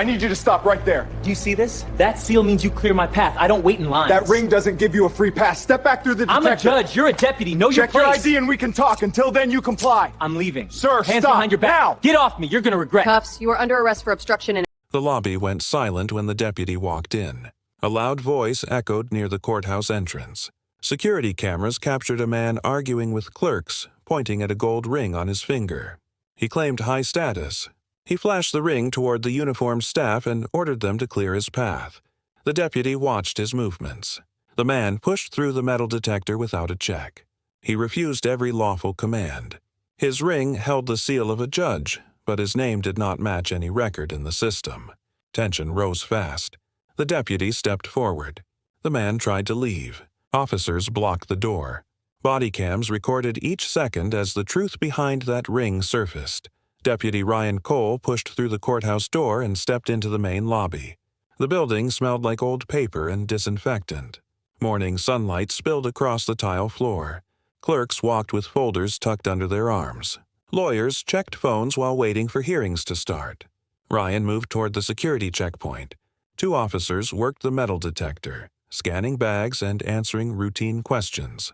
I need you to stop right there. Do you see this? That seal means you clear my path. I don't wait in line. That ring doesn't give you a free pass. Step back through the detector. I'm a judge. You're a deputy. Know your Check place. your ID and we can talk. Until then, you comply. I'm leaving. Sir, Hands stop behind your back. now. Get off me. You're gonna regret. Cuffs, you are under arrest for obstruction and... The lobby went silent when the deputy walked in. A loud voice echoed near the courthouse entrance. Security cameras captured a man arguing with clerks, pointing at a gold ring on his finger. He claimed high status. He flashed the ring toward the uniformed staff and ordered them to clear his path. The deputy watched his movements. The man pushed through the metal detector without a check. He refused every lawful command. His ring held the seal of a judge, but his name did not match any record in the system. Tension rose fast. The deputy stepped forward. The man tried to leave. Officers blocked the door. Bodycams recorded each second as the truth behind that ring surfaced. Deputy Ryan Cole pushed through the courthouse door and stepped into the main lobby. The building smelled like old paper and disinfectant. Morning sunlight spilled across the tile floor. Clerks walked with folders tucked under their arms. Lawyers checked phones while waiting for hearings to start. Ryan moved toward the security checkpoint. 2 officers worked the metal detector, scanning bags and answering routine questions.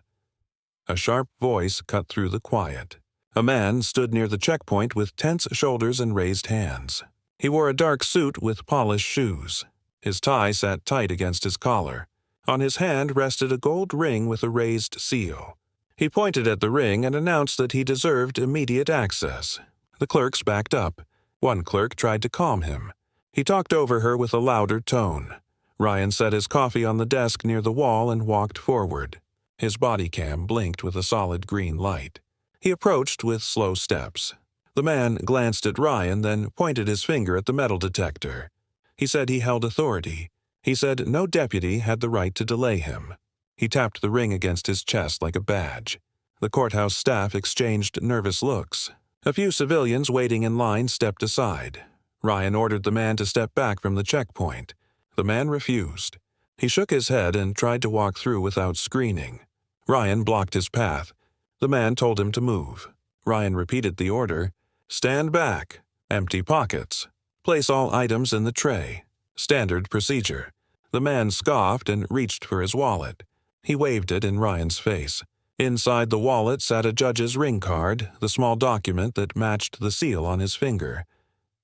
A sharp voice cut through the quiet. A man stood near the checkpoint with tense shoulders and raised hands. He wore a dark suit with polished shoes. His tie sat tight against his collar. On his hand rested a gold ring with a raised seal. He pointed at the ring and announced that he deserved immediate access. The clerks backed up. One clerk tried to calm him. He talked over her with a louder tone. Ryan set his coffee on the desk near the wall and walked forward. His body cam blinked with a solid green light. He approached with slow steps. The man glanced at Ryan, then pointed his finger at the metal detector. He said he held authority. He said no deputy had the right to delay him. He tapped the ring against his chest like a badge. The courthouse staff exchanged nervous looks. A few civilians waiting in line stepped aside. Ryan ordered the man to step back from the checkpoint. The man refused. He shook his head and tried to walk through without screening. Ryan blocked his path. The man told him to move. Ryan repeated the order. Stand back. Empty pockets. Place all items in the tray. Standard procedure. The man scoffed and reached for his wallet. He waved it in Ryan's face. Inside the wallet sat a judge's ring card, the small document that matched the seal on his finger.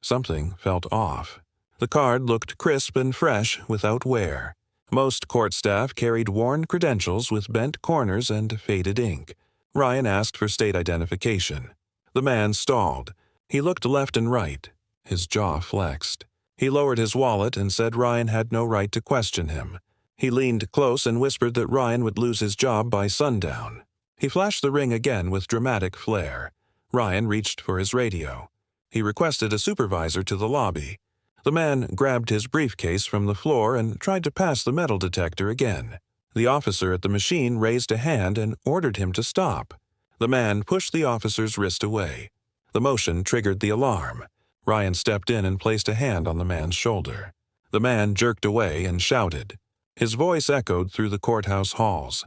Something felt off. The card looked crisp and fresh without wear. Most court staff carried worn credentials with bent corners and faded ink. Ryan asked for state identification. The man stalled. He looked left and right. His jaw flexed. He lowered his wallet and said Ryan had no right to question him. He leaned close and whispered that Ryan would lose his job by sundown. He flashed the ring again with dramatic flair. Ryan reached for his radio. He requested a supervisor to the lobby. The man grabbed his briefcase from the floor and tried to pass the metal detector again. The officer at the machine raised a hand and ordered him to stop. The man pushed the officer's wrist away. The motion triggered the alarm. Ryan stepped in and placed a hand on the man's shoulder. The man jerked away and shouted. His voice echoed through the courthouse halls.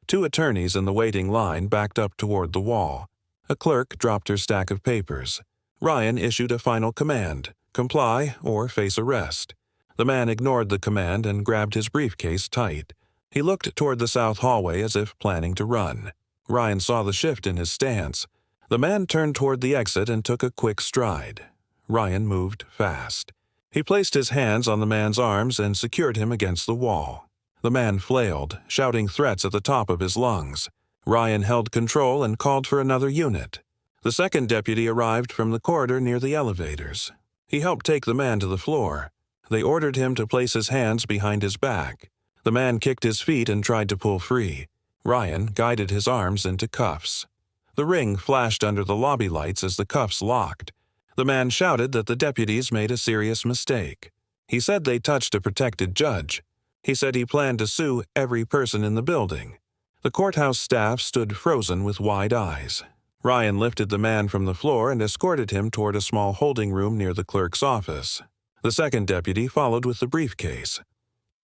2 attorneys in the waiting line backed up toward the wall. A clerk dropped her stack of papers. Ryan issued a final command, comply or face arrest. The man ignored the command and grabbed his briefcase tight. He looked toward the south hallway as if planning to run. Ryan saw the shift in his stance. The man turned toward the exit and took a quick stride. Ryan moved fast. He placed his hands on the man's arms and secured him against the wall. The man flailed, shouting threats at the top of his lungs. Ryan held control and called for another unit. The second deputy arrived from the corridor near the elevators. He helped take the man to the floor. They ordered him to place his hands behind his back. The man kicked his feet and tried to pull free. Ryan guided his arms into cuffs. The ring flashed under the lobby lights as the cuffs locked. The man shouted that the deputies made a serious mistake. He said they touched a protected judge. He said he planned to sue every person in the building. The courthouse staff stood frozen with wide eyes. Ryan lifted the man from the floor and escorted him toward a small holding room near the clerk's office. The second deputy followed with the briefcase.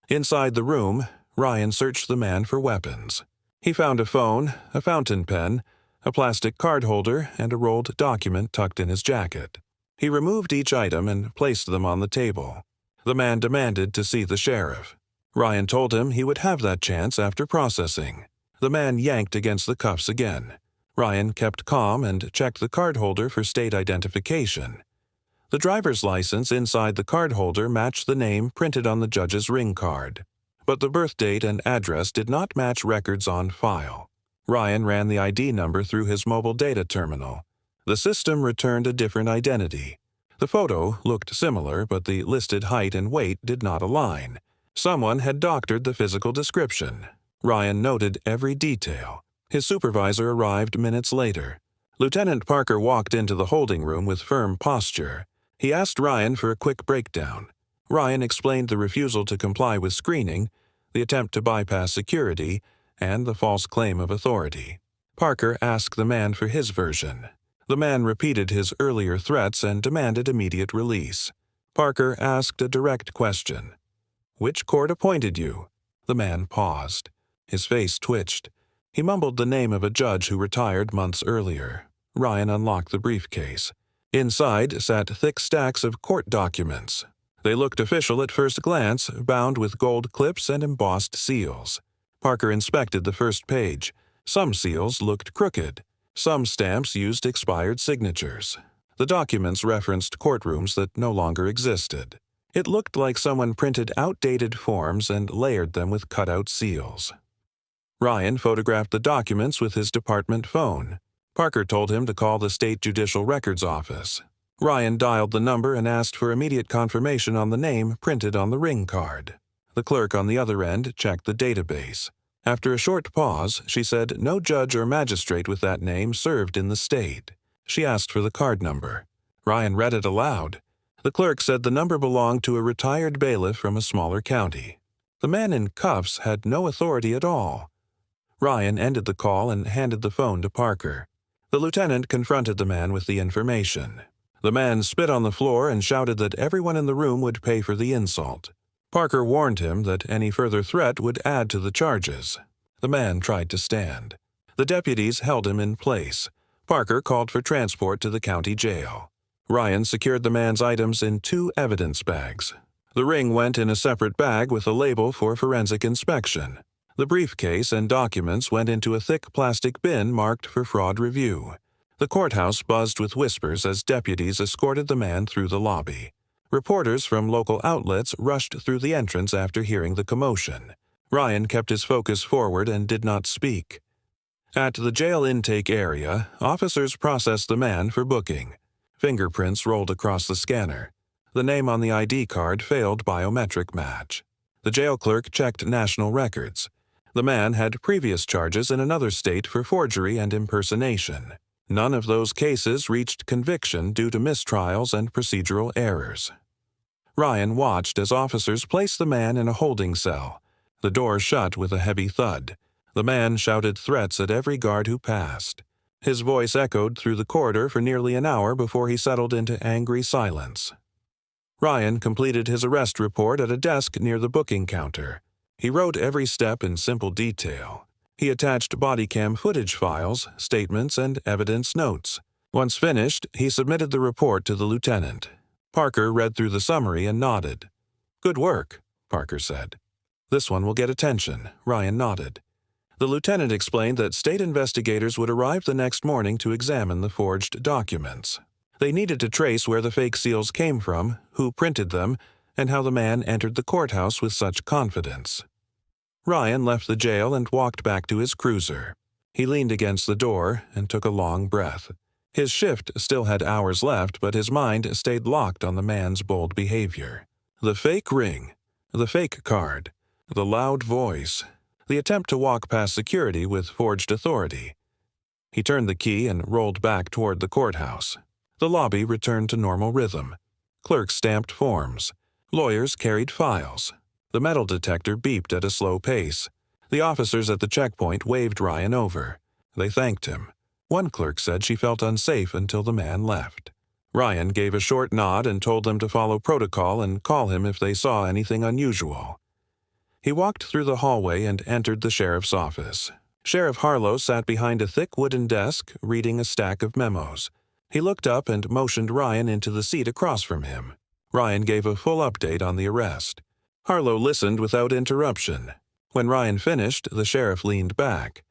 Inside the room, Ryan searched the man for weapons. He found a phone, a fountain pen, a plastic card holder, and a rolled document tucked in his jacket. He removed each item and placed them on the table. The man demanded to see the sheriff. Ryan told him he would have that chance after processing. The man yanked against the cuffs again. Ryan kept calm and checked the cardholder for state identification. The driver's license inside the cardholder matched the name printed on the judge's ring card, but the birth date and address did not match records on file. Ryan ran the ID number through his mobile data terminal. The system returned a different identity. The photo looked similar, but the listed height and weight did not align. Someone had doctored the physical description. Ryan noted every detail. His supervisor arrived minutes later. Lieutenant Parker walked into the holding room with firm posture. He asked Ryan for a quick breakdown. Ryan explained the refusal to comply with screening, the attempt to bypass security, and the false claim of authority. Parker asked the man for his version. The man repeated his earlier threats and demanded immediate release. Parker asked a direct question. "Which court appointed you?" The man paused. His face twitched. He mumbled the name of a judge who retired months earlier. Ryan unlocked the briefcase. Inside sat thick stacks of court documents. They looked official at first glance, bound with gold clips and embossed seals. Parker inspected the first page. Some seals looked crooked. Some stamps used expired signatures. The documents referenced courtrooms that no longer existed. It looked like someone printed outdated forms and layered them with cutout seals. Ryan photographed the documents with his department phone. Parker told him to call the State Judicial Records Office. Ryan dialed the number and asked for immediate confirmation on the name printed on the ring card. The clerk on the other end checked the database. After a short pause, she said no judge or magistrate with that name served in the state. She asked for the card number. Ryan read it aloud. The clerk said the number belonged to a retired bailiff from a smaller county. The man in cuffs had no authority at all. Ryan ended the call and handed the phone to Parker. The lieutenant confronted the man with the information. The man spit on the floor and shouted that everyone in the room would pay for the insult. Parker warned him that any further threat would add to the charges. The man tried to stand. The deputies held him in place. Parker called for transport to the county jail. Ryan secured the man's items in 2 evidence bags. The ring went in a separate bag with a label for forensic inspection. The briefcase and documents went into a thick plastic bin marked for fraud review. The courthouse buzzed with whispers as deputies escorted the man through the lobby. Reporters from local outlets rushed through the entrance after hearing the commotion. Ryan kept his focus forward and did not speak. At the jail intake area, officers processed the man for booking. Fingerprints rolled across the scanner. The name on the ID card failed biometric match. The jail clerk checked national records. The man had previous charges in another state for forgery and impersonation. None of those cases reached conviction due to mistrials and procedural errors. Ryan watched as officers placed the man in a holding cell. The door shut with a heavy thud. The man shouted threats at every guard who passed. His voice echoed through the corridor for nearly an hour before he settled into angry silence. Ryan completed his arrest report at a desk near the booking counter. He wrote every step in simple detail. He attached bodycam footage files, statements, and evidence notes. Once finished, he submitted the report to the lieutenant. Parker read through the summary and nodded. "Good work," Parker said. "This one will get attention," Ryan nodded. The lieutenant explained that state investigators would arrive the next morning to examine the forged documents. They needed to trace where the fake seals came from, who printed them, and how the man entered the courthouse with such confidence. Ryan left the jail and walked back to his cruiser. He leaned against the door and took a long breath. His shift still had hours left, but his mind stayed locked on the man's bold behavior. The fake ring, the fake card, the loud voice, the attempt to walk past security with forged authority. He turned the key and rolled back toward the courthouse. The lobby returned to normal rhythm. Clerks stamped forms. Lawyers carried files. The metal detector beeped at a slow pace. The officers at the checkpoint waved Ryan over. They thanked him. One clerk said she felt unsafe until the man left. Ryan gave a short nod and told them to follow protocol and call him if they saw anything unusual. He walked through the hallway and entered the sheriff's office. Sheriff Harlow sat behind a thick wooden desk, reading a stack of memos. He looked up and motioned Ryan into the seat across from him. Ryan gave a full update on the arrest. Harlow listened without interruption. When Ryan finished, the sheriff leaned back.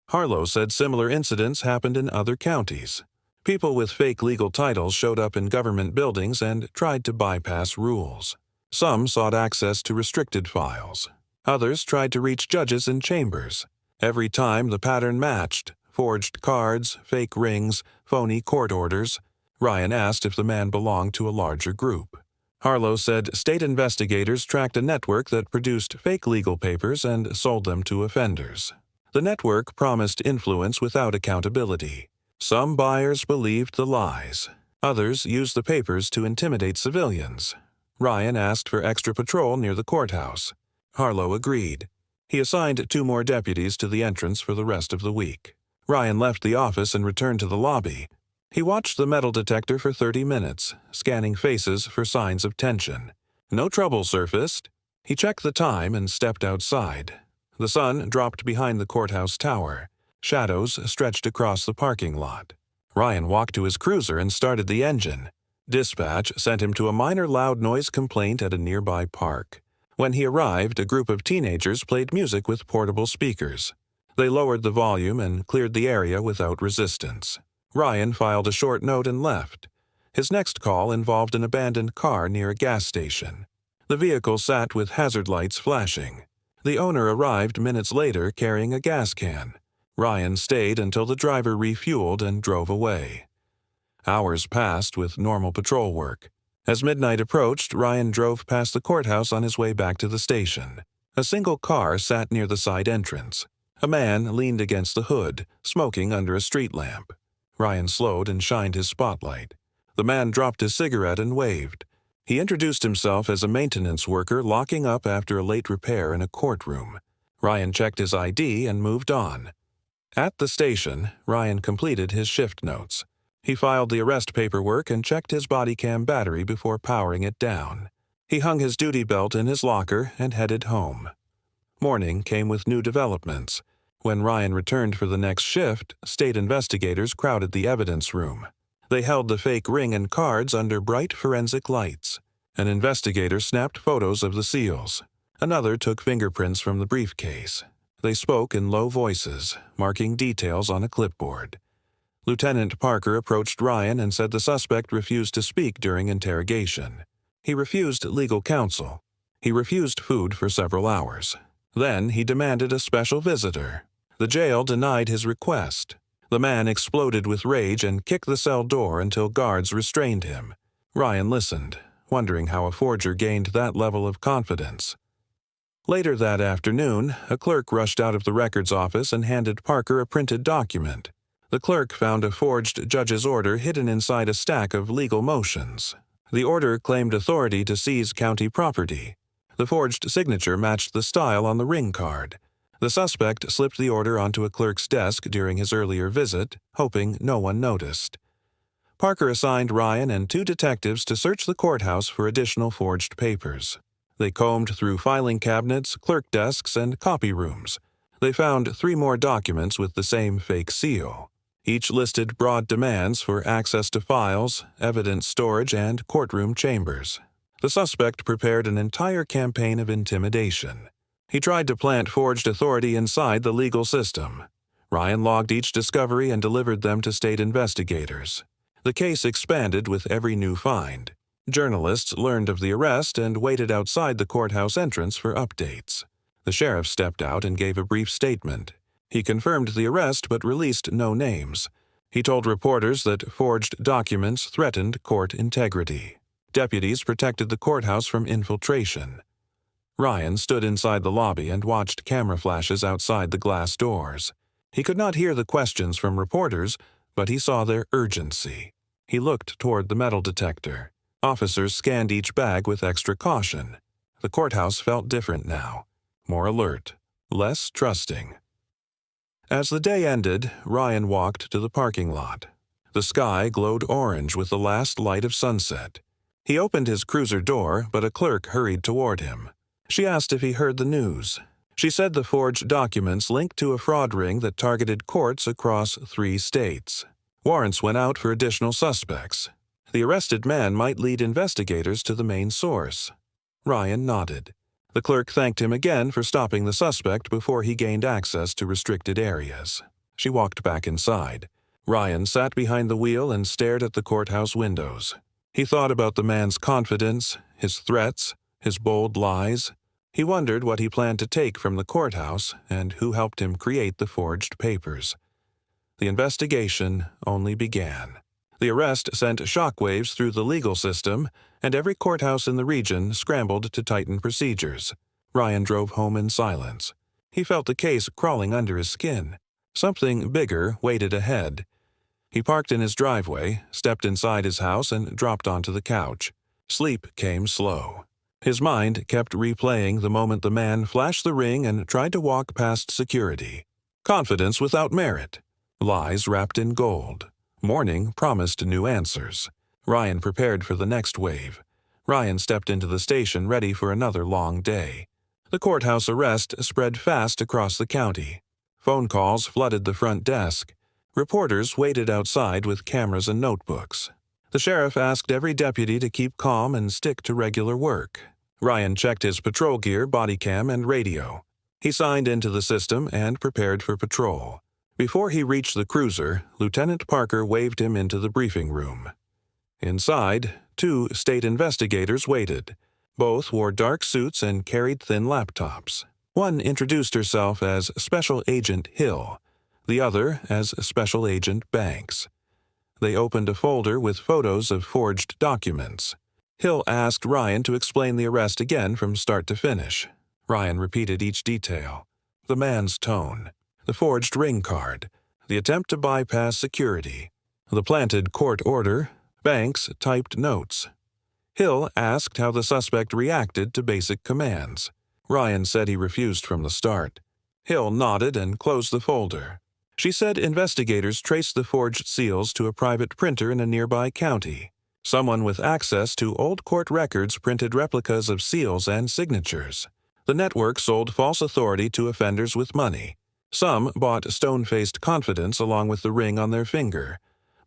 Harlow said similar incidents happened in other counties. People with fake legal titles showed up in government buildings and tried to bypass rules. Some sought access to restricted files. Others tried to reach judges in chambers. Every time the pattern matched: forged cards, fake rings, phony court orders. Ryan asked if the man belonged to a larger group. Harlow said state investigators tracked a network that produced fake legal papers and sold them to offenders. The network promised influence without accountability. Some buyers believed the lies. Others used the papers to intimidate civilians. Ryan asked for extra patrol near the courthouse. Harlow agreed. He assigned 2 more deputies to the entrance for the rest of the week. Ryan left the office and returned to the lobby. He watched the metal detector for 30 minutes, scanning faces for signs of tension. No trouble surfaced. He checked the time and stepped outside. The sun dropped behind the courthouse tower. Shadows stretched across the parking lot. Ryan walked to his cruiser and started the engine. Dispatch sent him to a minor loud noise complaint at a nearby park. When he arrived, a group of teenagers played music with portable speakers. They lowered the volume and cleared the area without resistance. Ryan filed a short note and left. His next call involved an abandoned car near a gas station. The vehicle sat with hazard lights flashing. The owner arrived minutes later carrying a gas can. Ryan stayed until the driver refueled and drove away. Hours passed with normal patrol work. As midnight approached, Ryan drove past the courthouse on his way back to the station. A single car sat near the side entrance. A man leaned against the hood, smoking under a street lamp. Ryan slowed and shined his spotlight. The man dropped his cigarette and waved. He introduced himself as a maintenance worker locking up after a late repair in a courtroom. Ryan checked his ID and moved on. At the station, Ryan completed his shift notes. He filed the arrest paperwork and checked his bodycam battery before powering it down. He hung his duty belt in his locker and headed home. Morning came with new developments. When Ryan returned for the next shift, state investigators crowded the evidence room. They held the fake ring and cards under bright forensic lights. An investigator snapped photos of the seals. Another took fingerprints from the briefcase. They spoke in low voices, marking details on a clipboard. Lieutenant Parker approached Ryan and said the suspect refused to speak during interrogation. He refused legal counsel. He refused food for several hours. Then he demanded a special visitor. The jail denied his request. The man exploded with rage and kicked the cell door until guards restrained him. Ryan listened, wondering how a forger gained that level of confidence. Later that afternoon, a clerk rushed out of the records office and handed Parker a printed document. The clerk found a forged judge's order hidden inside a stack of legal motions. The order claimed authority to seize county property. The forged signature matched the style on the ring card. The suspect slipped the order onto a clerk's desk during his earlier visit, hoping no one noticed. Parker assigned Ryan and 2 detectives to search the courthouse for additional forged papers. They combed through filing cabinets, clerk desks, and copy rooms. They found 3 more documents with the same fake seal. Each listed broad demands for access to files, evidence storage, and courtroom chambers. The suspect prepared an entire campaign of intimidation. He tried to plant forged authority inside the legal system. Ryan logged each discovery and delivered them to state investigators. The case expanded with every new find. Journalists learned of the arrest and waited outside the courthouse entrance for updates. The sheriff stepped out and gave a brief statement. He confirmed the arrest but released no names. He told reporters that forged documents threatened court integrity. Deputies protected the courthouse from infiltration. Ryan stood inside the lobby and watched camera flashes outside the glass doors. He could not hear the questions from reporters, but he saw their urgency. He looked toward the metal detector. Officers scanned each bag with extra caution. The courthouse felt different now, more alert, less trusting. As the day ended, Ryan walked to the parking lot. The sky glowed orange with the last light of sunset. He opened his cruiser door, but a clerk hurried toward him. She asked if he heard the news. She said the forged documents linked to a fraud ring that targeted courts across 3 states. Warrants went out for additional suspects. The arrested man might lead investigators to the main source. Ryan nodded. The clerk thanked him again for stopping the suspect before he gained access to restricted areas. She walked back inside. Ryan sat behind the wheel and stared at the courthouse windows. He thought about the man's confidence, his threats, his bold lies. He wondered what he planned to take from the courthouse and who helped him create the forged papers. The investigation only began. The arrest sent shockwaves through the legal system, and every courthouse in the region scrambled to tighten procedures. Ryan drove home in silence. He felt the case crawling under his skin. Something bigger waited ahead. He parked in his driveway, stepped inside his house, and dropped onto the couch. Sleep came slow. His mind kept replaying the moment the man flashed the ring and tried to walk past security. Confidence without merit. Lies wrapped in gold. Morning promised new answers. Ryan prepared for the next wave. Ryan stepped into the station ready for another long day. The courthouse arrest spread fast across the county. Phone calls flooded the front desk. Reporters waited outside with cameras and notebooks. The sheriff asked every deputy to keep calm and stick to regular work. Ryan checked his patrol gear, bodycam, and radio. He signed into the system and prepared for patrol. Before he reached the cruiser, Lieutenant Parker waved him into the briefing room. Inside, 2 state investigators waited. Both wore dark suits and carried thin laptops. One introduced herself as Special Agent Hill, the other as Special Agent Banks. They opened a folder with photos of forged documents. Hill asked Ryan to explain the arrest again from start to finish. Ryan repeated each detail. The man's tone. The forged ring card, the attempt to bypass security, the planted court order. Banks typed notes. Hill asked how the suspect reacted to basic commands. Ryan said he refused from the start. Hill nodded and closed the folder. She said investigators traced the forged seals to a private printer in a nearby county. Someone with access to old court records printed replicas of seals and signatures. The network sold false authority to offenders with money. Some bought stone-faced confidence along with the ring on their finger.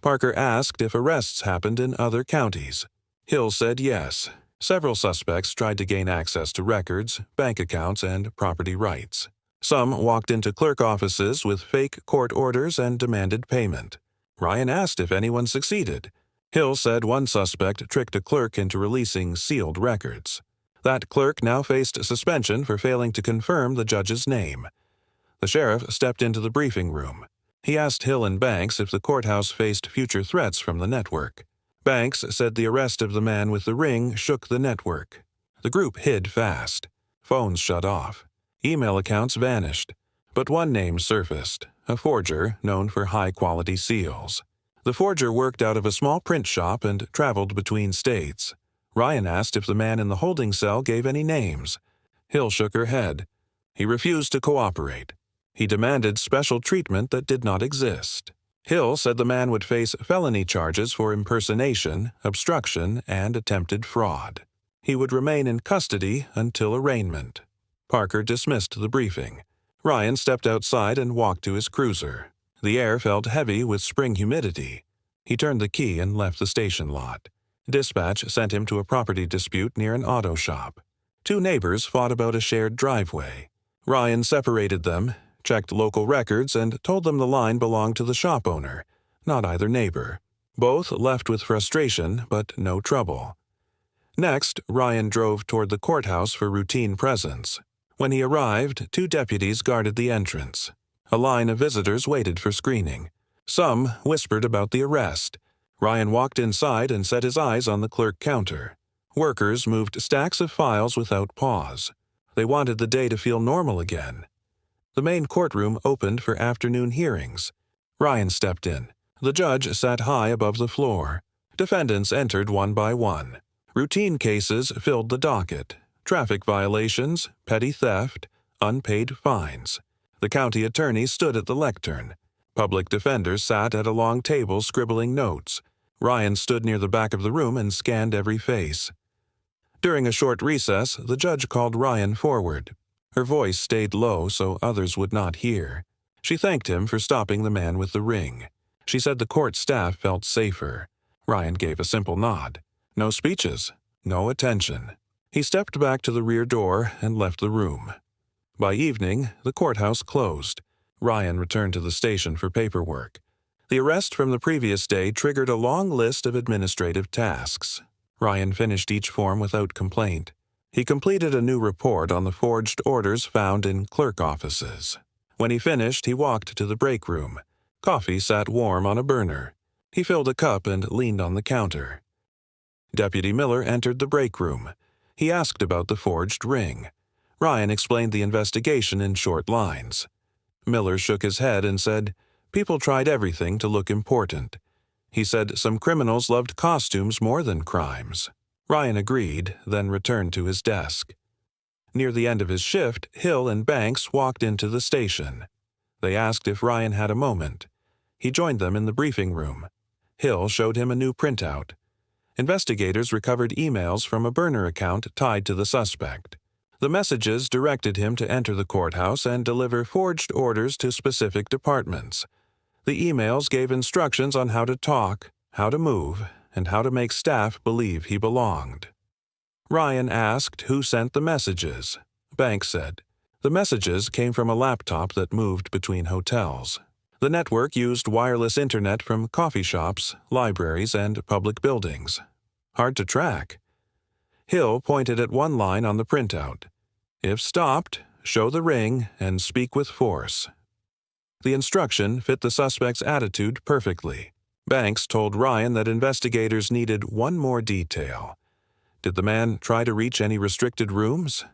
Parker asked if arrests happened in other counties. Hill said yes. Several suspects tried to gain access to records, bank accounts, and property rights. Some walked into clerk offices with fake court orders and demanded payment. Ryan asked if anyone succeeded. Hill said one suspect tricked a clerk into releasing sealed records. That clerk now faced suspension for failing to confirm the judge's name. The sheriff stepped into the briefing room. He asked Hill and Banks if the courthouse faced future threats from the network. Banks said the arrest of the man with the ring shook the network. The group hid fast. Phones shut off. Email accounts vanished. But one name surfaced, a forger known for high-quality seals. The forger worked out of a small print shop and traveled between states. Ryan asked if the man in the holding cell gave any names. Hill shook her head. He refused to cooperate. He demanded special treatment that did not exist. Hill said the man would face felony charges for impersonation, obstruction, and attempted fraud. He would remain in custody until arraignment. Parker dismissed the briefing. Ryan stepped outside and walked to his cruiser. The air felt heavy with spring humidity. He turned the key and left the station lot. Dispatch sent him to a property dispute near an auto shop. 2 neighbors fought about a shared driveway. Ryan separated them, checked local records, and told them the line belonged to the shop owner, not either neighbor. Both left with frustration, but no trouble. Next, Ryan drove toward the courthouse for routine presence. When he arrived, 2 deputies guarded the entrance. A line of visitors waited for screening. Some whispered about the arrest. Ryan walked inside and set his eyes on the clerk counter. Workers moved stacks of files without pause. They wanted the day to feel normal again. The main courtroom opened for afternoon hearings. Ryan stepped in. The judge sat high above the floor. Defendants entered one by one. Routine cases filled the docket. Traffic violations, petty theft, unpaid fines. The county attorney stood at the lectern. Public defenders sat at a long table scribbling notes. Ryan stood near the back of the room and scanned every face. During a short recess, the judge called Ryan forward. Her voice stayed low so others would not hear. She thanked him for stopping the man with the ring. She said the court staff felt safer. Ryan gave a simple nod. No speeches, no attention. He stepped back to the rear door and left the room. By evening, the courthouse closed. Ryan returned to the station for paperwork. The arrest from the previous day triggered a long list of administrative tasks. Ryan finished each form without complaint. He completed a new report on the forged orders found in clerk offices. When he finished, he walked to the break room. Coffee sat warm on a burner. He filled a cup and leaned on the counter. Deputy Miller entered the break room. He asked about the forged ring. Ryan explained the investigation in short lines. Miller shook his head and said, "People tried everything to look important." He said some criminals loved costumes more than crimes. Ryan agreed, then returned to his desk. Near the end of his shift, Hill and Banks walked into the station. They asked if Ryan had a moment. He joined them in the briefing room. Hill showed him a new printout. Investigators recovered emails from a burner account tied to the suspect. The messages directed him to enter the courthouse and deliver forged orders to specific departments. The emails gave instructions on how to talk, how to move, and how to make staff believe he belonged. Ryan asked who sent the messages. Banks said, "The messages came from a laptop that moved between hotels. The network used wireless internet from coffee shops, libraries, and public buildings. Hard to track." Hill pointed at one line on the printout. "If stopped, show the ring and speak with force." The instruction fit the suspect's attitude perfectly. Banks told Ryan that investigators needed one more detail. Did the man try to reach any restricted rooms?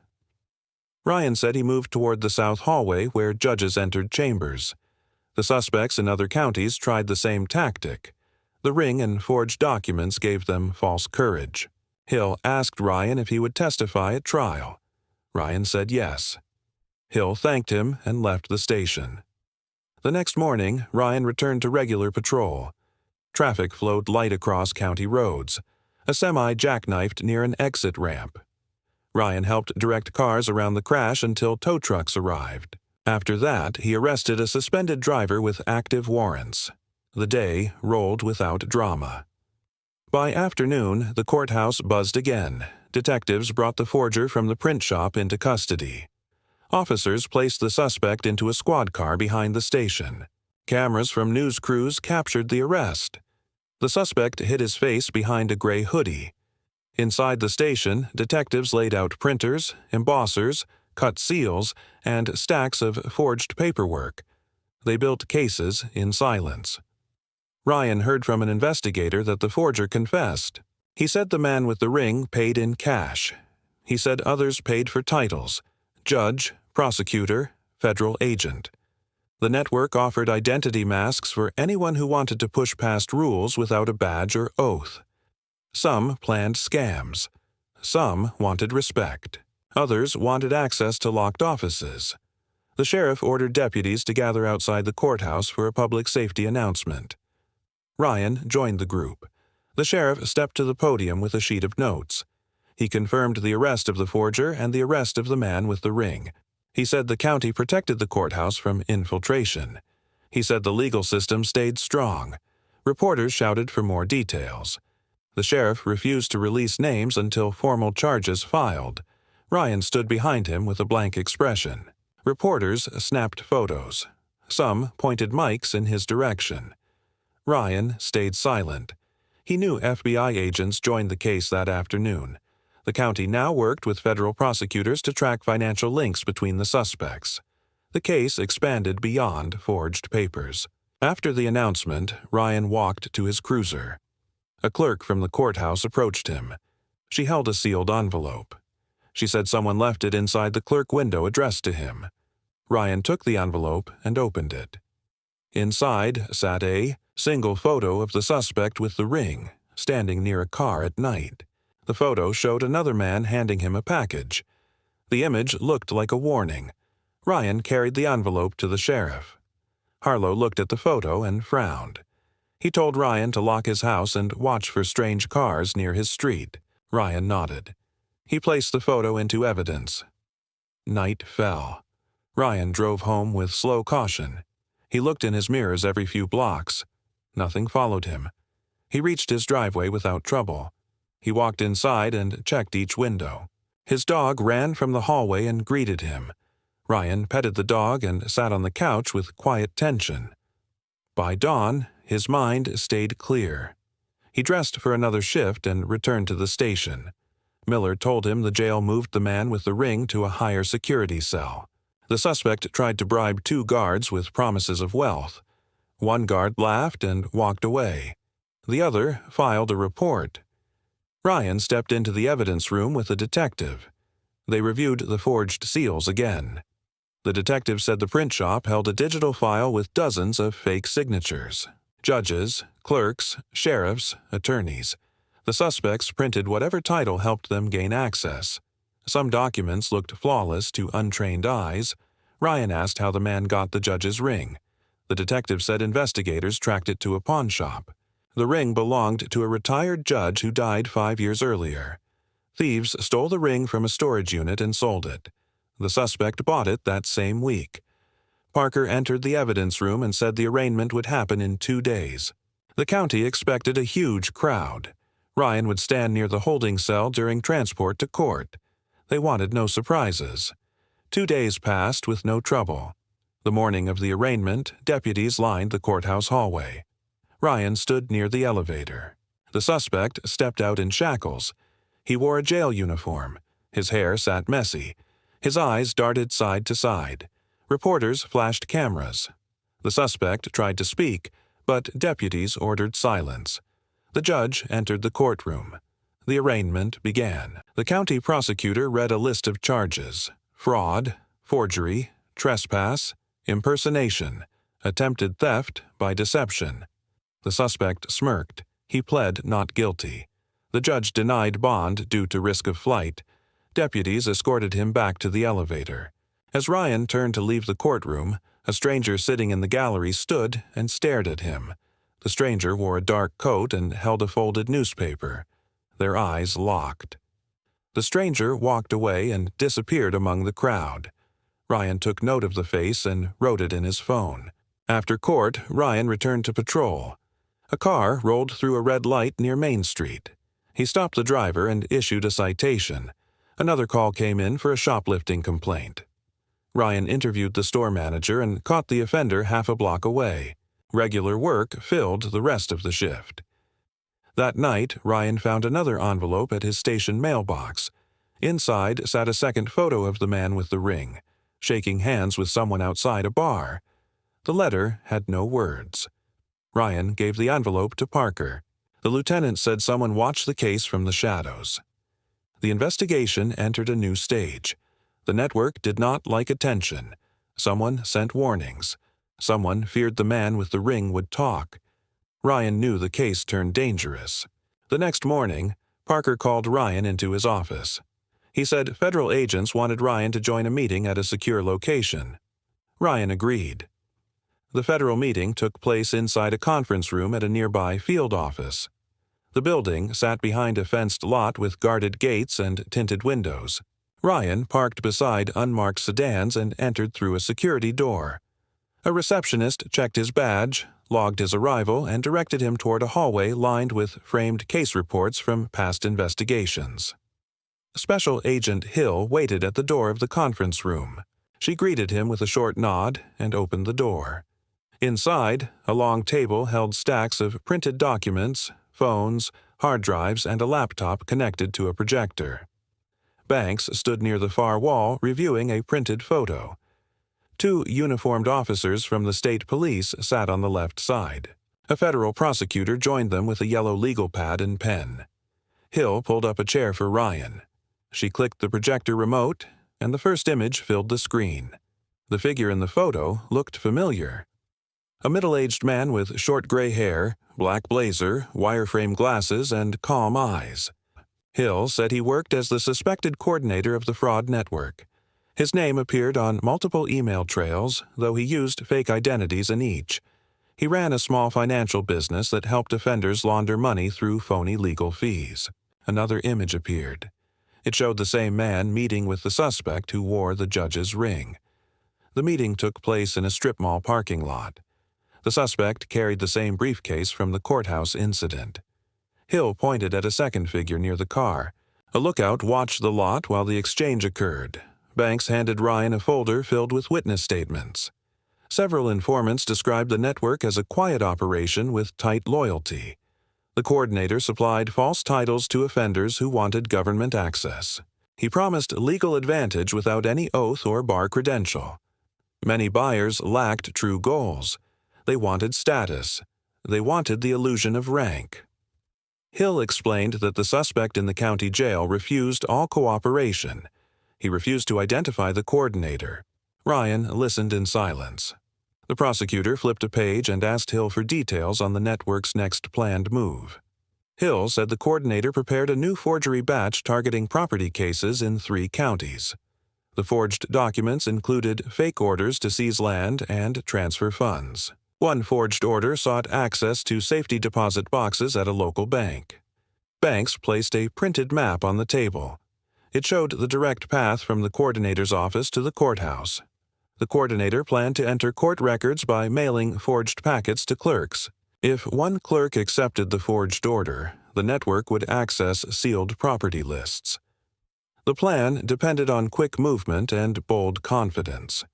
Ryan said he moved toward the south hallway where judges entered chambers. The suspects in other counties tried the same tactic. The ring and forged documents gave them false courage. Hill asked Ryan if he would testify at trial. Ryan said yes. Hill thanked him and left the station. The next morning, Ryan returned to regular patrol. Traffic flowed light across county roads. A semi jackknifed near an exit ramp. Ryan helped direct cars around the crash until tow trucks arrived. After that, he arrested a suspended driver with active warrants. The day rolled without drama. By afternoon, the courthouse buzzed again. Detectives brought the forger from the print shop into custody. Officers placed the suspect into a squad car behind the station. Cameras from news crews captured the arrest. The suspect hid his face behind a gray hoodie. Inside the station, detectives laid out printers, embossers, cut seals, and stacks of forged paperwork. They built cases in silence. Ryan heard from an investigator that the forger confessed. He said the man with the ring paid in cash. He said others paid for titles: judge, prosecutor, federal agent. The network offered identity masks for anyone who wanted to push past rules without a badge or oath. Some planned scams. Some wanted respect. Others wanted access to locked offices. The sheriff ordered deputies to gather outside the courthouse for a public safety announcement. Ryan joined the group. The sheriff stepped to the podium with a sheet of notes. He confirmed the arrest of the forger and the arrest of the man with the ring. He said the county protected the courthouse from infiltration. He said the legal system stayed strong. Reporters shouted for more details. The sheriff refused to release names until formal charges filed. Ryan stood behind him with a blank expression. Reporters snapped photos. Some pointed mics in his direction. Ryan stayed silent. He knew FBI agents joined the case that afternoon. The county now worked with federal prosecutors to track financial links between the suspects. The case expanded beyond forged papers. After the announcement, Ryan walked to his cruiser. A clerk from the courthouse approached him. She held a sealed envelope. She said someone left it inside the clerk window addressed to him. Ryan took the envelope and opened it. Inside sat a single photo of the suspect with the ring, standing near a car at night. The photo showed another man handing him a package. The image looked like a warning. Ryan carried the envelope to the sheriff. Harlow looked at the photo and frowned. He told Ryan to lock his house and watch for strange cars near his street. Ryan nodded. He placed the photo into evidence. Night fell. Ryan drove home with slow caution. He looked in his mirrors every few blocks. Nothing followed him. He reached his driveway without trouble. He walked inside and checked each window. His dog ran from the hallway and greeted him. Ryan petted the dog and sat on the couch with quiet tension. By dawn, his mind stayed clear. He dressed for another shift and returned to the station. Miller told him the jail moved the man with the ring to a higher security cell. The suspect tried to bribe 2 guards with promises of wealth. One guard laughed and walked away. The other filed a report. Ryan stepped into the evidence room with a detective. They reviewed the forged seals again. The detective said the print shop held a digital file with dozens of fake signatures. Judges, clerks, sheriffs, attorneys. The suspects printed whatever title helped them gain access. Some documents looked flawless to untrained eyes. Ryan asked how the man got the judge's ring. The detective said investigators tracked it to a pawn shop. The ring belonged to a retired judge who died 5 years earlier. Thieves stole the ring from a storage unit and sold it. The suspect bought it that same week. Parker entered the evidence room and said the arraignment would happen in 2 days. The county expected a huge crowd. Ryan would stand near the holding cell during transport to court. They wanted no surprises. 2 days passed with no trouble. The morning of the arraignment, deputies lined the courthouse hallway. Ryan stood near the elevator. The suspect stepped out in shackles. He wore a jail uniform. His hair sat messy. His eyes darted side to side. Reporters flashed cameras. The suspect tried to speak, but deputies ordered silence. The judge entered the courtroom. The arraignment began. The county prosecutor read a list of charges: fraud, forgery, trespass, impersonation, attempted theft by deception. The suspect smirked. He pled not guilty. The judge denied bond due to risk of flight. Deputies escorted him back to the elevator. As Ryan turned to leave the courtroom, a stranger sitting in the gallery stood and stared at him. The stranger wore a dark coat and held a folded newspaper. Their eyes locked. The stranger walked away and disappeared among the crowd. Ryan took note of the face and wrote it in his phone. After court, Ryan returned to patrol. A car rolled through a red light near Main Street. He stopped the driver and issued a citation. Another call came in for a shoplifting complaint. Ryan interviewed the store manager and caught the offender half a block away. Regular work filled the rest of the shift. That night, Ryan found another envelope at his station mailbox. Inside sat a second photo of the man with the ring, shaking hands with someone outside a bar. The letter had no words. Ryan gave the envelope to Parker. The lieutenant said someone watched the case from the shadows. The investigation entered a new stage. The network did not like attention. Someone sent warnings. Someone feared the man with the ring would talk. Ryan knew the case turned dangerous. The next morning, Parker called Ryan into his office. He said federal agents wanted Ryan to join a meeting at a secure location. Ryan agreed. The federal meeting took place inside a conference room at a nearby field office. The building sat behind a fenced lot with guarded gates and tinted windows. Ryan parked beside unmarked sedans and entered through a security door. A receptionist checked his badge, logged his arrival, and directed him toward a hallway lined with framed case reports from past investigations. Special Agent Hill waited at the door of the conference room. She greeted him with a short nod and opened the door. Inside, a long table held stacks of printed documents, phones, hard drives, and a laptop connected to a projector. Banks stood near the far wall reviewing a printed photo. 2 uniformed officers from the state police sat on the left side. A federal prosecutor joined them with a yellow legal pad and pen. Hill pulled up a chair for Ryan. She clicked the projector remote, and the first image filled the screen. The figure in the photo looked familiar. A middle-aged man with short gray hair, black blazer, wireframe glasses, and calm eyes. Hill said he worked as the suspected coordinator of the fraud network. His name appeared on multiple email trails, though he used fake identities in each. He ran a small financial business that helped offenders launder money through phony legal fees. Another image appeared. It showed the same man meeting with the suspect who wore the judge's ring. The meeting took place in a strip mall parking lot. The suspect carried the same briefcase from the courthouse incident. Hill pointed at a second figure near the car. A lookout watched the lot while the exchange occurred. Banks handed Ryan a folder filled with witness statements. Several informants described the network as a quiet operation with tight loyalty. The coordinator supplied false titles to offenders who wanted government access. He promised legal advantage without any oath or bar credential. Many buyers lacked true goals. They wanted status. They wanted the illusion of rank. Hill explained that the suspect in the county jail refused all cooperation. He refused to identify the coordinator. Ryan listened in silence. The prosecutor flipped a page and asked Hill for details on the network's next planned move. Hill said the coordinator prepared a new forgery batch targeting property cases in 3 counties. The forged documents included fake orders to seize land and transfer funds. One forged order sought access to safety deposit boxes at a local bank. Banks placed a printed map on the table. It showed the direct path from the coordinator's office to the courthouse. The coordinator planned to enter court records by mailing forged packets to clerks. If one clerk accepted the forged order, the network would access sealed property lists. The plan depended on quick movement and bold confidence.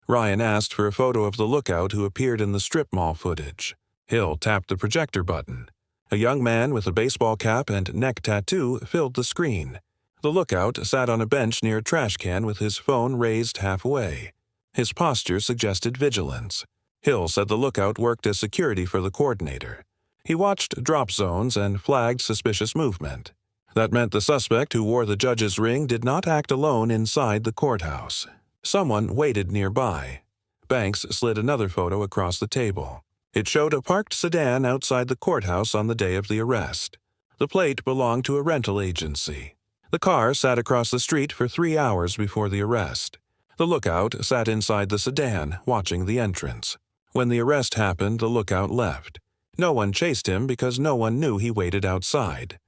Ryan asked for a photo of the lookout who appeared in the strip mall footage. Hill tapped the projector button. A young man with a baseball cap and neck tattoo filled the screen. The lookout sat on a bench near a trash can with his phone raised halfway. His posture suggested vigilance. Hill said the lookout worked as security for the coordinator. He watched drop zones and flagged suspicious movement. That meant the suspect who wore the judge's ring did not act alone inside the courthouse. Someone waited nearby. Banks slid another photo across the table. It showed a parked sedan outside the courthouse on the day of the arrest. The plate belonged to a rental agency. The car sat across the street for 3 hours before the arrest. The lookout sat inside the sedan, watching the entrance. When the arrest happened, the lookout left. No one chased him because no one knew he waited outside.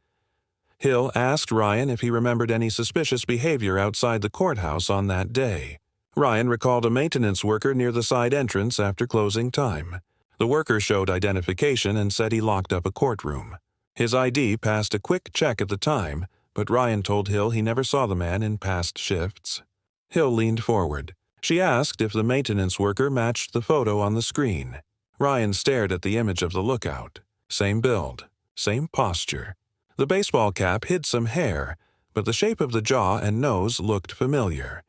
Hill asked Ryan if he remembered any suspicious behavior outside the courthouse on that day. Ryan recalled a maintenance worker near the side entrance after closing time. The worker showed identification and said he locked up a courtroom. His ID passed a quick check at the time, but Ryan told Hill he never saw the man in past shifts. Hill leaned forward. She asked if the maintenance worker matched the photo on the screen. Ryan stared at the image of the lookout. Same build, same posture. The baseball cap hid some hair, but the shape of the jaw and nose looked familiar.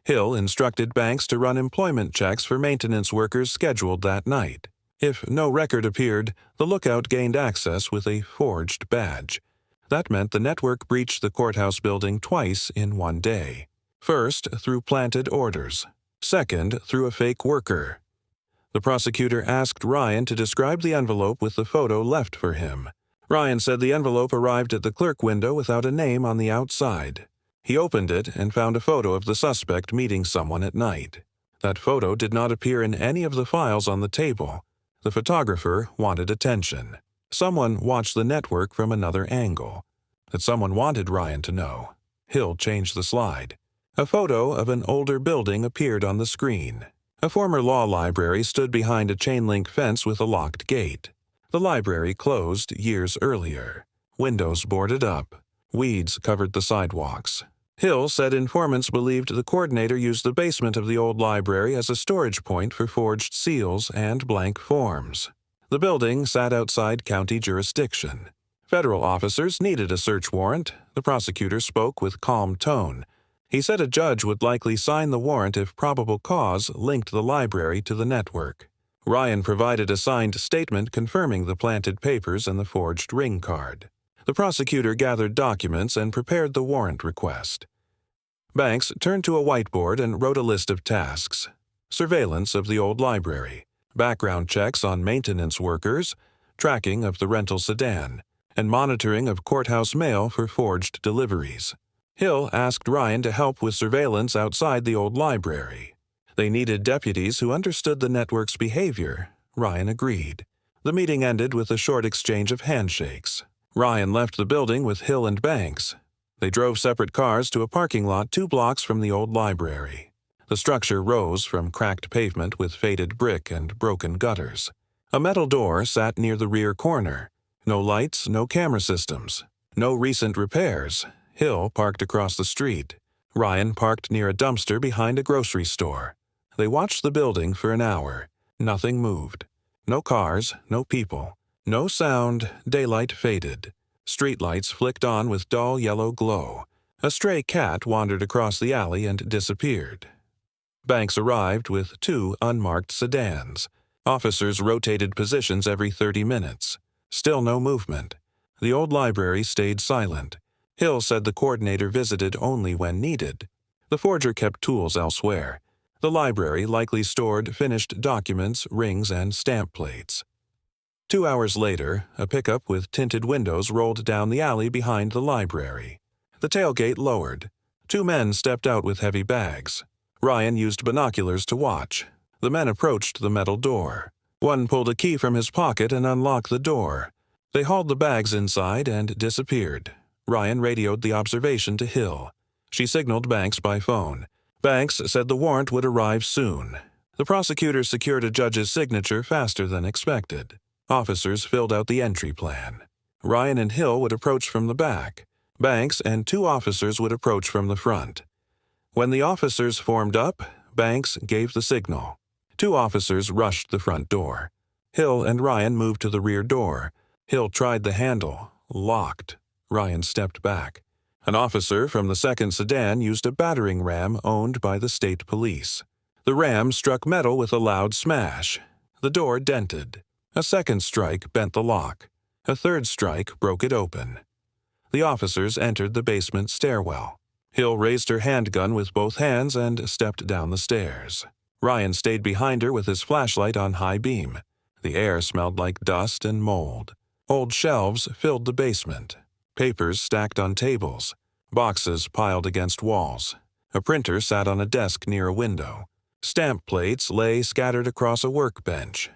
Hill instructed Banks to run employment checks for maintenance workers scheduled that night. If no record appeared, the lookout gained access with a forged badge. That meant the network breached the courthouse building twice in one day. First, through planted orders. Second, through a fake worker. The prosecutor asked Ryan to describe the envelope with the photo left for him. Ryan said the envelope arrived at the clerk window without a name on the outside. He opened it and found a photo of the suspect meeting someone at night. That photo did not appear in any of the files on the table. The photographer wanted attention. Someone watched the network from another angle. That someone wanted Ryan to know. Hill changed the slide. A photo of an older building appeared on the screen. A former law library stood behind a chain-link fence with a locked gate. The library closed years earlier. Windows boarded up. Weeds covered the sidewalks. Hill said informants believed the coordinator used the basement of the old library as a storage point for forged seals and blank forms. The building sat outside county jurisdiction. Federal officers needed a search warrant. The prosecutor spoke with calm tone. He said a judge would likely sign the warrant if probable cause linked the library to the network. Ryan provided a signed statement confirming the planted papers and the forged ring card. The prosecutor gathered documents and prepared the warrant request. Banks turned to a whiteboard and wrote a list of tasks. Surveillance of the old library, background checks on maintenance workers, tracking of the rental sedan, and monitoring of courthouse mail for forged deliveries. Hill asked Ryan to help with surveillance outside the old library. They needed deputies who understood the network's behavior. Ryan agreed. The meeting ended with a short exchange of handshakes. Ryan left the building with Hill and Banks. They drove separate cars to a parking lot 2 blocks from the old library. The structure rose from cracked pavement with faded brick and broken gutters. A metal door sat near the rear corner. No lights, no camera systems. No recent repairs. Hill parked across the street. Ryan parked near a dumpster behind a grocery store. They watched the building for an hour. Nothing moved. No cars, no people. No sound. Daylight faded. Streetlights flicked on with dull yellow glow. A stray cat wandered across the alley and disappeared. Banks arrived with 2 unmarked sedans. Officers rotated positions every 30 minutes. Still no movement. The old library stayed silent. Hill said the coordinator visited only when needed. The forger kept tools elsewhere. The library likely stored finished documents, rings, and stamp plates. 2 hours later, a pickup with tinted windows rolled down the alley behind the library. The tailgate lowered. 2 men stepped out with heavy bags. Ryan used binoculars to watch. The men approached the metal door. One pulled a key from his pocket and unlocked the door. They hauled the bags inside and disappeared. Ryan radioed the observation to Hill. She signaled Banks by phone. Banks said the warrant would arrive soon. The prosecutor secured a judge's signature faster than expected. Officers filled out the entry plan. Ryan and Hill would approach from the back. Banks and 2 officers would approach from the front. When the officers formed up, Banks gave the signal. 2 officers rushed the front door. Hill and Ryan moved to the rear door. Hill tried the handle. Locked. Ryan stepped back. An officer from the second sedan used a battering ram owned by the state police. The ram struck metal with a loud smash. The door dented. A second strike bent the lock. A third strike broke it open. The officers entered the basement stairwell. Hill raised her handgun with both hands and stepped down the stairs. Ryan stayed behind her with his flashlight on high beam. The air smelled like dust and mold. Old shelves filled the basement. Papers stacked on tables. Boxes piled against walls. A printer sat on a desk near a window. Stamp plates lay scattered across a workbench.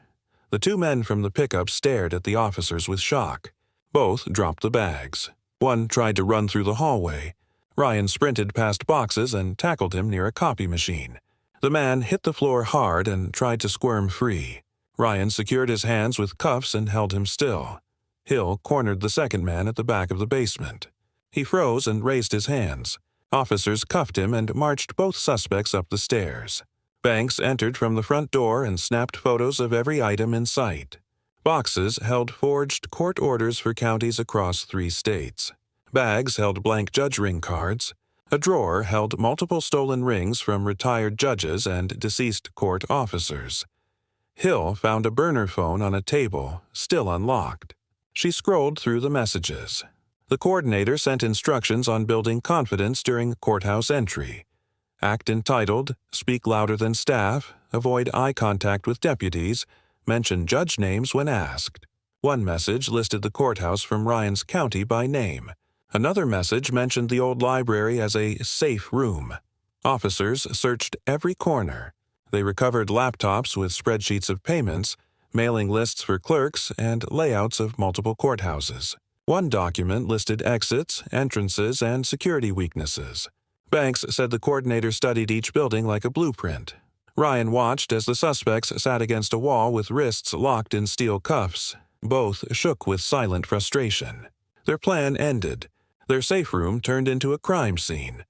The 2 men from the pickup stared at the officers with shock. Both dropped the bags. One tried to run through the hallway. Ryan sprinted past boxes and tackled him near a copy machine. The man hit the floor hard and tried to squirm free. Ryan secured his hands with cuffs and held him still. Hill cornered the second man at the back of the basement. He froze and raised his hands. Officers cuffed him and marched both suspects up the stairs. Banks entered from the front door and snapped photos of every item in sight. Boxes held forged court orders for counties across 3 states. Bags held blank judge ring cards. A drawer held multiple stolen rings from retired judges and deceased court officers. Hill found a burner phone on a table, still unlocked. She scrolled through the messages. The coordinator sent instructions on building confidence during courthouse entry. Act entitled, speak louder than staff, avoid eye contact with deputies, mention judge names when asked. One message listed the courthouse from Ryan's county by name. Another message mentioned the old library as a safe room. Officers searched every corner. They recovered laptops with spreadsheets of payments, mailing lists for clerks, and layouts of multiple courthouses. One document listed exits, entrances, and security weaknesses. Banks said the coordinator studied each building like a blueprint. Ryan watched as the suspects sat against a wall with wrists locked in steel cuffs. Both shook with silent frustration. Their plan ended. Their safe room turned into a crime scene.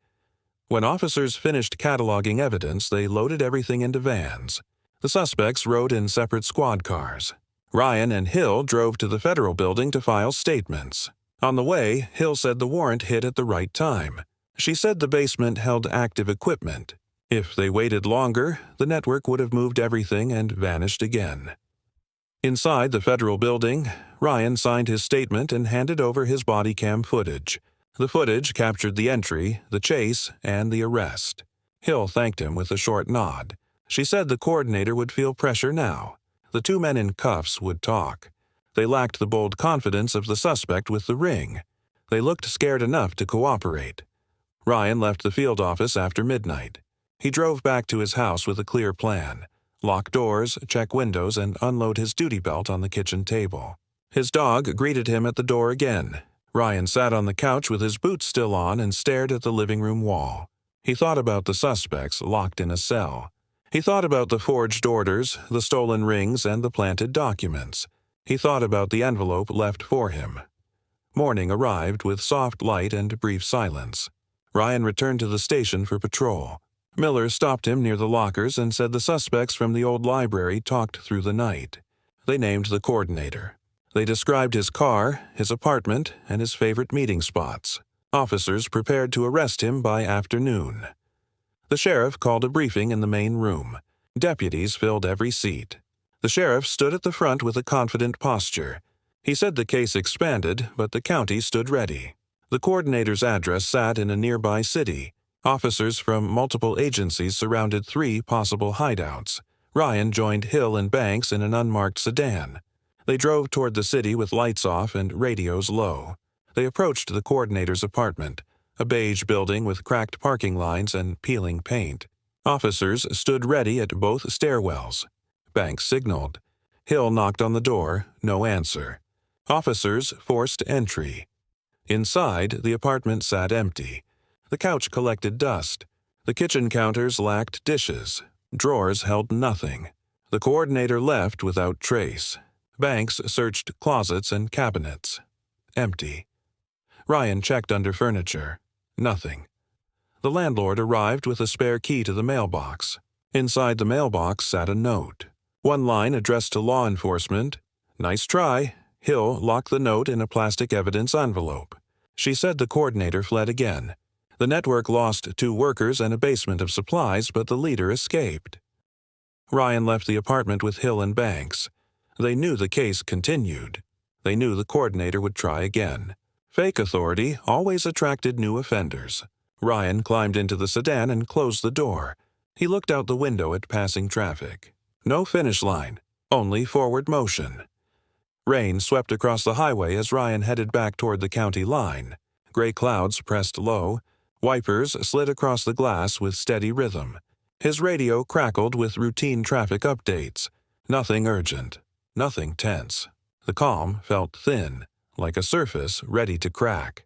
When officers finished cataloging evidence, they loaded everything into vans. The suspects rode in separate squad cars. Ryan and Hill drove to the federal building to file statements. On the way, Hill said the warrant hit at the right time. She said the basement held active equipment. If they waited longer, the network would have moved everything and vanished again. Inside the federal building, Ryan signed his statement and handed over his bodycam footage. The footage captured the entry, the chase, and the arrest. Hill thanked him with a short nod. She said the coordinator would feel pressure now. The 2 men in cuffs would talk. They lacked the bold confidence of the suspect with the ring. They looked scared enough to cooperate. Ryan left the field office after midnight. He drove back to his house with a clear plan. Lock doors, check windows, and unload his duty belt on the kitchen table. His dog greeted him at the door again. Ryan sat on the couch with his boots still on and stared at the living room wall. He thought about the suspects locked in a cell. He thought about the forged orders, the stolen rings, and the planted documents. He thought about the envelope left for him. Morning arrived with soft light and brief silence. Ryan returned to the station for patrol. Miller stopped him near the lockers and said the suspects from the old library talked through the night. They named the coordinator. They described his car, his apartment, and his favorite meeting spots. Officers prepared to arrest him by afternoon. The sheriff called a briefing in the main room. Deputies filled every seat. The sheriff stood at the front with a confident posture. He said the case expanded, but the county stood ready. The coordinator's address sat in a nearby city. Officers from multiple agencies surrounded 3 possible hideouts. Ryan joined Hill and Banks in an unmarked sedan. They drove toward the city with lights off and radios low. They approached the coordinator's apartment, a beige building with cracked parking lines and peeling paint. Officers stood ready at both stairwells. Banks signaled. Hill knocked on the door, no answer. Officers forced entry. Inside, the apartment sat empty. The couch collected dust. The kitchen counters lacked dishes. Drawers held nothing. The coordinator left without trace. Banks searched closets and cabinets. Empty. Ryan checked under furniture. Nothing. The landlord arrived with a spare key to the mailbox. Inside the mailbox sat a note. One line addressed to law enforcement. "Nice try." Hill locked the note in a plastic evidence envelope. She said the coordinator fled again. The network lost 2 workers and a basement of supplies, but the leader escaped. Ryan left the apartment with Hill and Banks. They knew the case continued. They knew the coordinator would try again. Fake authority always attracted new offenders. Ryan climbed into the sedan and closed the door. He looked out the window at passing traffic. No finish line, only forward motion. Rain swept across the highway as Ryan headed back toward the county line. Gray clouds pressed low. Wipers slid across the glass with steady rhythm. His radio crackled with routine traffic updates. Nothing urgent. Nothing tense. The calm felt thin, like a surface ready to crack.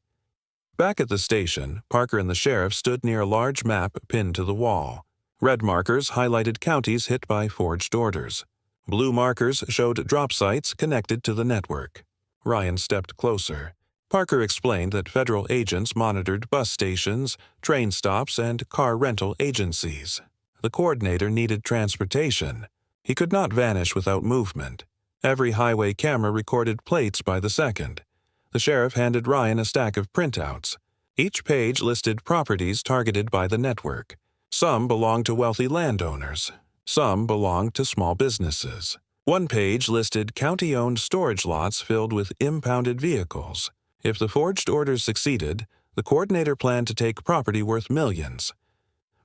Back at the station, Parker and the sheriff stood near a large map pinned to the wall. Red markers highlighted counties hit by forged orders. Blue markers showed drop sites connected to the network. Ryan stepped closer. Parker explained that federal agents monitored bus stations, train stops, and car rental agencies. The coordinator needed transportation. He could not vanish without movement. Every highway camera recorded plates by the second. The sheriff handed Ryan a stack of printouts. Each page listed properties targeted by the network. Some belonged to wealthy landowners. Some belonged to small businesses. One page listed county-owned storage lots filled with impounded vehicles. If the forged orders succeeded, the coordinator planned to take property worth millions.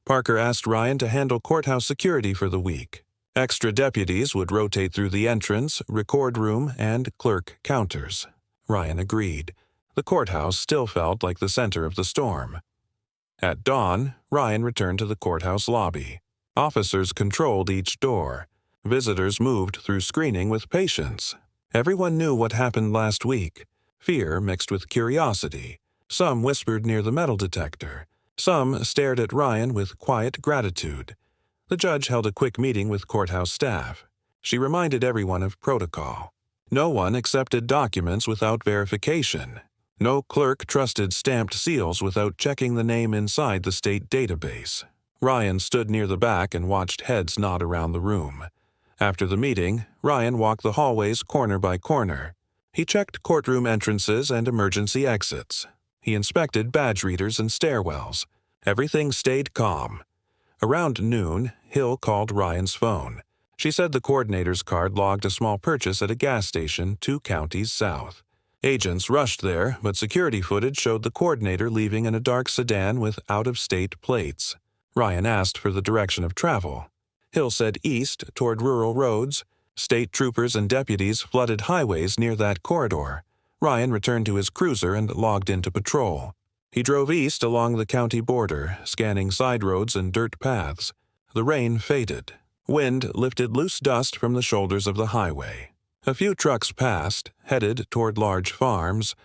Parker asked Ryan to handle courthouse security for the week. Extra deputies would rotate through the entrance, record room, and clerk counters. Ryan agreed. The courthouse still felt like the center of the storm. At dawn, Ryan returned to the courthouse lobby. Officers controlled each door. Visitors moved through screening with patience. Everyone knew what happened last week. Fear mixed with curiosity. Some whispered near the metal detector. Some stared at Ryan with quiet gratitude. The judge held a quick meeting with courthouse staff. She reminded everyone of protocol. No one accepted documents without verification. No clerk trusted stamped seals without checking the name inside the state database. Ryan stood near the back and watched heads nod around the room. After the meeting, Ryan walked the hallways corner by corner. He checked courtroom entrances and emergency exits. He inspected badge readers and stairwells. Everything stayed calm. Around noon, Hill called Ryan's phone. She said the coordinator's card logged a small purchase at a gas station 2 counties south. Agents rushed there, but security footage showed the coordinator leaving in a dark sedan with out-of-state plates. Ryan asked for the direction of travel. Hill said east toward rural roads. State troopers and deputies flooded highways near that corridor. Ryan returned to his cruiser and logged into patrol. He drove east along the county border, scanning side roads and dirt paths. The rain faded. Wind lifted loose dust from the shoulders of the highway. A few trucks passed, headed toward large farms.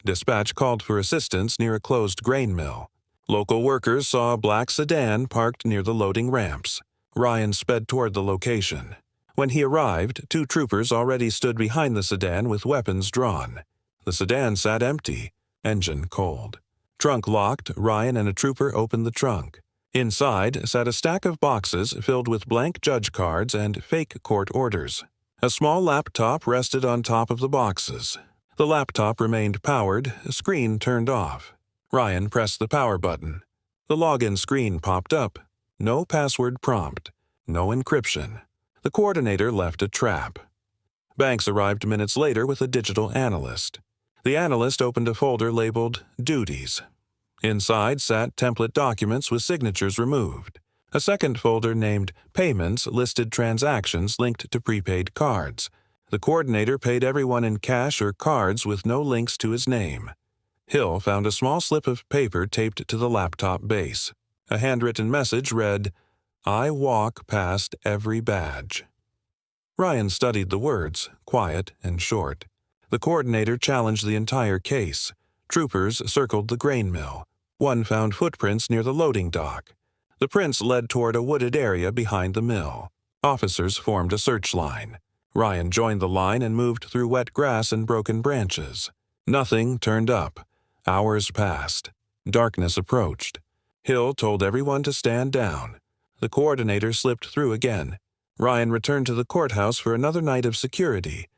Dispatch called for assistance near a closed grain mill. Local workers saw a black sedan parked near the loading ramps. Ryan sped toward the location. When he arrived, 2 troopers already stood behind the sedan with weapons drawn. The sedan sat empty, engine cold. Trunk locked, Ryan and a trooper opened the trunk. Inside sat a stack of boxes filled with blank judge cards and fake court orders. A small laptop rested on top of the boxes. The laptop remained powered, screen turned off. Ryan pressed the power button. The login screen popped up. No password prompt. No encryption. The coordinator left a trap. Banks arrived minutes later with a digital analyst. The analyst opened a folder labeled Duties. Inside sat template documents with signatures removed. A second folder named Payments listed transactions linked to prepaid cards. The coordinator paid everyone in cash or cards with no links to his name. Hill found a small slip of paper taped to the laptop base. A handwritten message read, "I walk past every badge." Ryan studied the words, quiet and short. The coordinator challenged the entire case. Troopers circled the grain mill. One found footprints near the loading dock. The prints led toward a wooded area behind the mill. Officers formed a search line. Ryan joined the line and moved through wet grass and broken branches. Nothing turned up. Hours passed. Darkness approached. Hill told everyone to stand down. The coordinator slipped through again. Ryan returned to the courthouse for another night of security.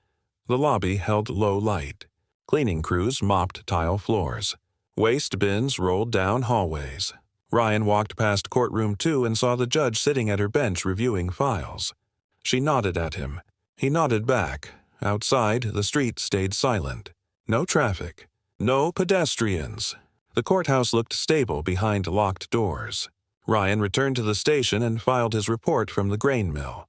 The lobby held low light. Cleaning crews mopped tile floors. Waste bins rolled down hallways. Ryan walked past courtroom 2 and saw the judge sitting at her bench reviewing files. She nodded at him. He nodded back. Outside, the street stayed silent. No traffic. No pedestrians. The courthouse looked stable behind locked doors. Ryan returned to the station and filed his report from the grain mill.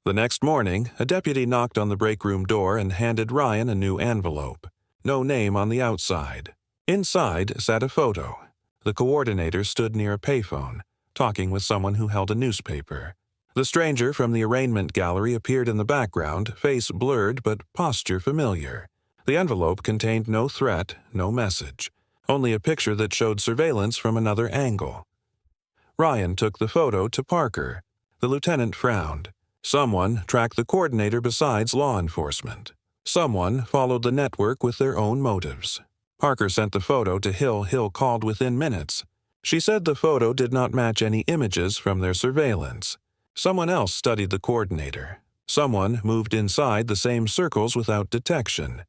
The next morning, a deputy knocked on the break room door and handed Ryan a new envelope. No name on the outside. Inside sat a photo. The coordinator stood near a payphone, talking with someone who held a newspaper. The stranger from the arraignment gallery appeared in the background, face blurred but posture familiar. The envelope contained no threat, no message, only a picture that showed surveillance from another angle. Ryan took the photo to Parker. The lieutenant frowned. Someone tracked the coordinator besides law enforcement. Someone followed the network with their own motives. Parker sent the photo to Hill. Hill called within minutes. She said the photo did not match any images from their surveillance. Someone else studied the coordinator. Someone moved inside the same circles without detection.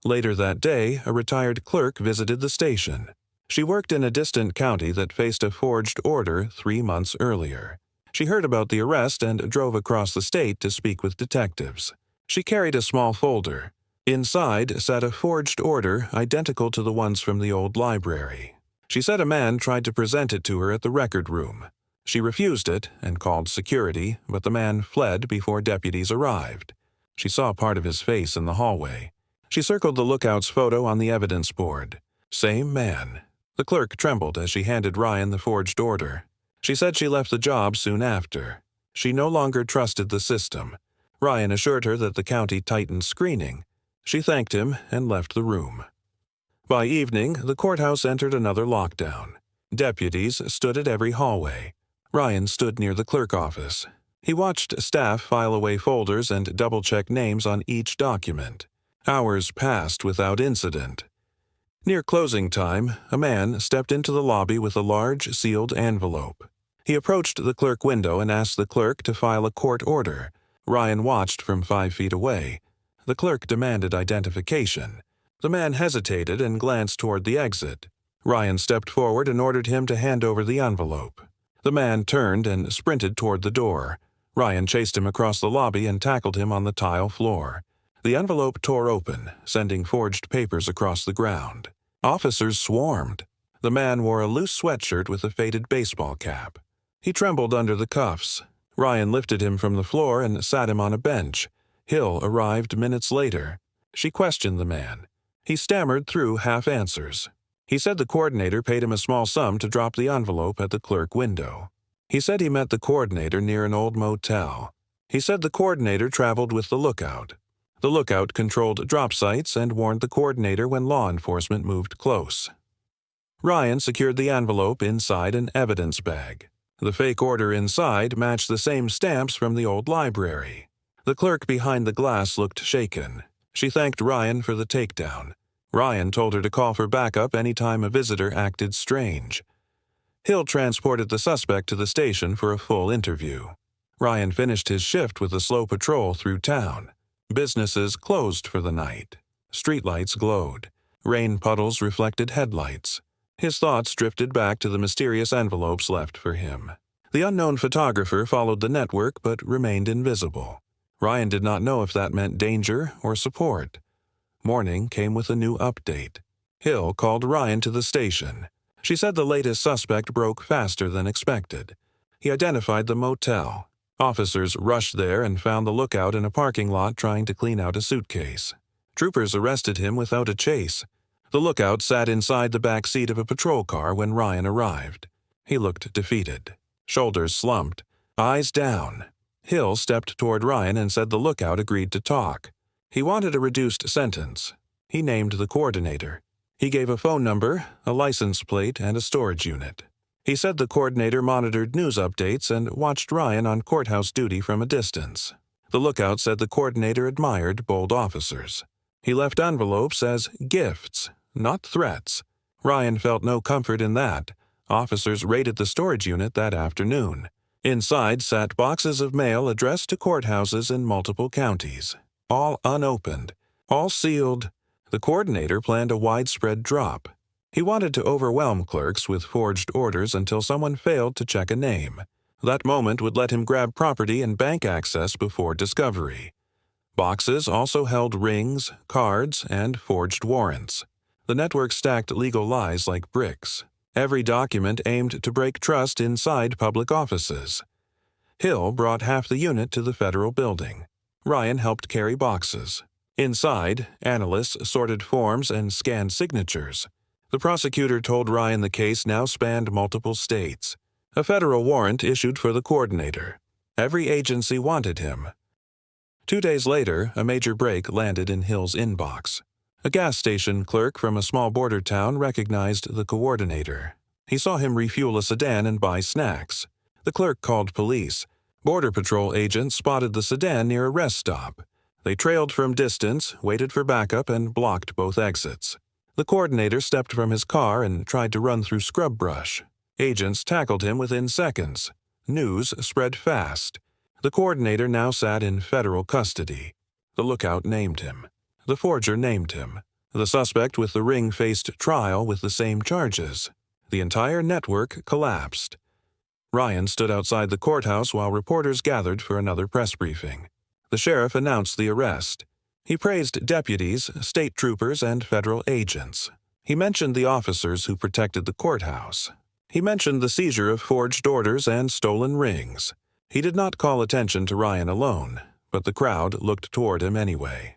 Later that day, a retired clerk visited the station. She worked in a distant county that faced a forged order 3 months earlier. She heard about the arrest and drove across the state to speak with detectives. She carried a small folder. Inside sat a forged order identical to the ones from the old library. She said a man tried to present it to her at the record room. She refused it and called security, but the man fled before deputies arrived. She saw part of his face in the hallway. She circled the lookout's photo on the evidence board. Same man. The clerk trembled as she handed Ryan the forged order. She said she left the job soon after. She no longer trusted the system. Ryan assured her that the county tightened screening. She thanked him and left the room. By evening, the courthouse entered another lockdown. Deputies stood at every hallway. Ryan stood near the clerk office. He watched staff file away folders and double-check names on each document. Hours passed without incident. Near closing time, a man stepped into the lobby with a large, sealed envelope. He approached the clerk window and asked the clerk to file a court order. Ryan watched from 5 feet away. The clerk demanded identification. The man hesitated and glanced toward the exit. Ryan stepped forward and ordered him to hand over the envelope. The man turned and sprinted toward the door. Ryan chased him across the lobby and tackled him on the tile floor. The envelope tore open, sending forged papers across the ground. Officers swarmed. The man wore a loose sweatshirt with a faded baseball cap. He trembled under the cuffs. Ryan lifted him from the floor and sat him on a bench. Hill arrived minutes later. She questioned the man. He stammered through half answers. He said the coordinator paid him a small sum to drop the envelope at the clerk window. He said he met the coordinator near an old motel. He said the coordinator traveled with the lookout. The lookout controlled drop sites and warned the coordinator when law enforcement moved close. Ryan secured the envelope inside an evidence bag. The fake order inside matched the same stamps from the old library. The clerk behind the glass looked shaken. She thanked Ryan for the takedown. Ryan told her to call for backup anytime a visitor acted strange. Hill transported the suspect to the station for a full interview. Ryan finished his shift with a slow patrol through town. Businesses closed for the night. Streetlights glowed. Rain puddles reflected headlights. His thoughts drifted back to the mysterious envelopes left for him. The unknown photographer followed the network but remained invisible. Ryan did not know if that meant danger or support. Morning came with a new update. Hill called Ryan to the station. She said the latest suspect broke faster than expected. He identified the motel. Officers rushed there and found the lookout in a parking lot trying to clean out a suitcase. Troopers arrested him without a chase. The lookout sat inside the back seat of a patrol car when Ryan arrived. He looked defeated. Shoulders slumped. Eyes down. Hill stepped toward Ryan and said the lookout agreed to talk. He wanted a reduced sentence. He named the coordinator. He gave a phone number, a license plate, and a storage unit. He said the coordinator monitored news updates and watched Ryan on courthouse duty from a distance. The lookout said the coordinator admired bold officers. He left envelopes as gifts, not threats. Ryan felt no comfort in that. Officers raided the storage unit that afternoon. Inside sat boxes of mail addressed to courthouses in multiple counties. All unopened, all sealed. The coordinator planned a widespread drop. He wanted to overwhelm clerks with forged orders until someone failed to check a name. That moment would let him grab property and bank access before discovery. Boxes also held rings, cards, and forged warrants. The network stacked legal lies like bricks. Every document aimed to break trust inside public offices. Hill brought half the unit to the federal building. Ryan helped carry boxes. Inside, analysts sorted forms and scanned signatures. The prosecutor told Ryan the case now spanned multiple states. A federal warrant issued for the coordinator. Every agency wanted him. 2 days later, a major break landed in Hill's inbox. A gas station clerk from a small border town recognized the coordinator. He saw him refuel a sedan and buy snacks. The clerk called police. Border Patrol agents spotted the sedan near a rest stop. They trailed from distance, waited for backup, and blocked both exits. The coordinator stepped from his car and tried to run through scrub brush. Agents tackled him within seconds. News spread fast. The coordinator now sat in federal custody. The lookout named him. The forger named him. The suspect with the ring faced trial with the same charges. The entire network collapsed. Ryan stood outside the courthouse while reporters gathered for another press briefing. The sheriff announced the arrest. He praised deputies, state troopers, and federal agents. He mentioned the officers who protected the courthouse. He mentioned the seizure of forged orders and stolen rings. He did not call attention to Ryan alone, but the crowd looked toward him anyway.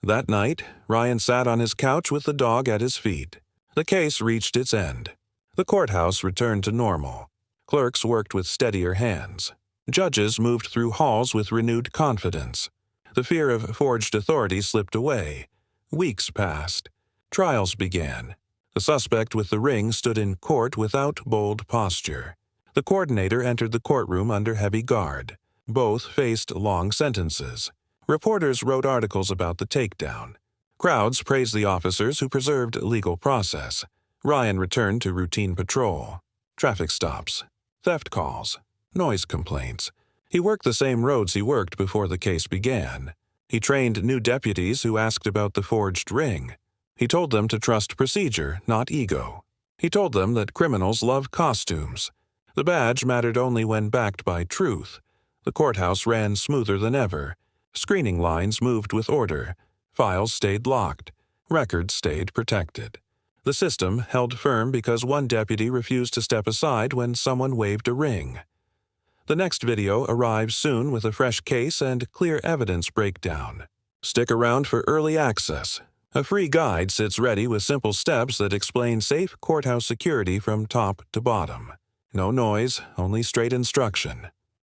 That night, Ryan sat on his couch with the dog at his feet. The case reached its end. The courthouse returned to normal. Clerks worked with steadier hands. Judges moved through halls with renewed confidence. The fear of forged authority slipped away. Weeks passed. Trials began. The suspect with the ring stood in court without bold posture. The coordinator entered the courtroom under heavy guard. Both faced long sentences. Reporters wrote articles about the takedown. Crowds praised the officers who preserved legal process. Ryan returned to routine patrol. Traffic stops. Theft calls. Noise complaints. He worked the same roads he worked before the case began. He trained new deputies who asked about the forged ring. He told them to trust procedure, not ego. He told them that criminals love costumes. The badge mattered only when backed by truth. The courthouse ran smoother than ever. Screening lines moved with order. Files stayed locked. Records stayed protected. The system held firm because one deputy refused to step aside when someone waved a ring. The next video arrives soon with a fresh case and clear evidence breakdown. Stick around for early access. A free guide sits ready with simple steps that explain safe courthouse security from top to bottom. No noise, only straight instruction.